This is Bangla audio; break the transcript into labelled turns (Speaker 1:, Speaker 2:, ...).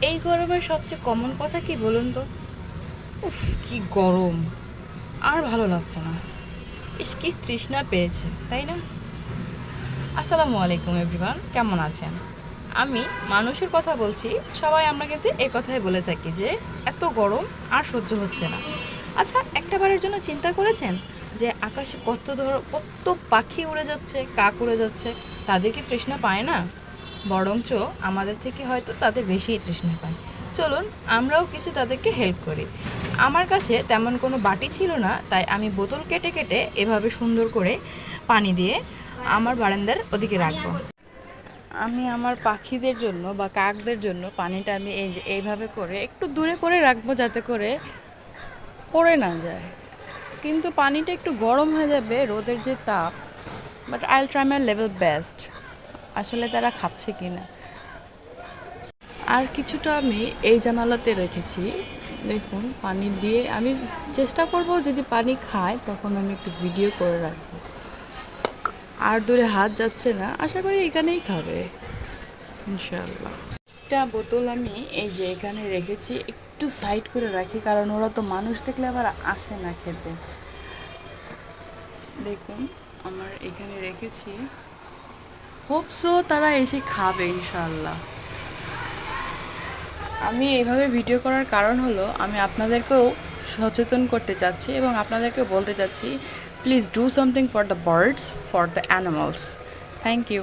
Speaker 1: এই গরমের সবচেয়ে কমন কথা কি বলুন তো? উফ, কি গরম! আর ভালো লাগছে না। ইস, কি তৃষ্ণা পেয়েছে, তাই না? আসসালামু আলাইকুম এভরিওয়ান, কেমন আছেন? আমি মানুষের কথা বলছি। সবাই আমরা কিন্তু এ কথাই বলে থাকি যে এত গরম আর সহ্য হচ্ছে না। আচ্ছা, একটা বারের জন্য চিন্তা করেছেন যে আকাশে কত পাখি উড়ে যাচ্ছে, কাক উড়ে যাচ্ছে, তাদের কি তৃষ্ণা পায় না? বরঞ্চ আমাদের থেকে হয়তো তাদের বেশিই তৃষ্ণা পায়। চলুন আমরাও কিছু তাদেরকে হেল্প করি। আমার কাছে তেমন কোনো বাটি ছিল না, তাই আমি বোতল কেটে কেটে এভাবে সুন্দর করে পানি দিয়ে আমার বারান্দার ওদিকে রাখবো। আমি আমার পাখিদের জন্য বা কাকদের জন্য পানিটা আমি এই যে এইভাবে করে একটু দূরে করে রাখবো, যাতে করে পড়ে না যায়। কিন্তু পানিটা একটু গরম হয়ে যাবে, রোদের যে তাপ। But I will try my level best. আসলে তারা খাচ্ছে কি না। আর কিছুটা আমি এই জানালাতে রেখেছি। দেখুন, পানি দিয়ে আমি চেষ্টা করব যদি পানি খায় তখন আমি একটু ভিডিও করে রাখবো। আর দূরে হাত যাচ্ছে না, আশা করি এখানেই খাবে ইনশাআল্লাহ। একটা বোতল আমি এই যে এখানে রেখেছি, একটু সাইড করে রাখি, কারণ ওরা তো মানুষ দেখলে আবার আসে না খেতে। দেখুন, আমার এখানে রেখেছি, হোপসো তারা এসে খাবে ইনশাআল্লাহ। আমি এইভাবে ভিডিও করার কারণ হলো আমি আপনাদেরকেও সচেতন করতে চাচ্ছি এবং আপনাদেরকেও বলতে চাচ্ছি, please do something for the birds, for the animals. Thank you.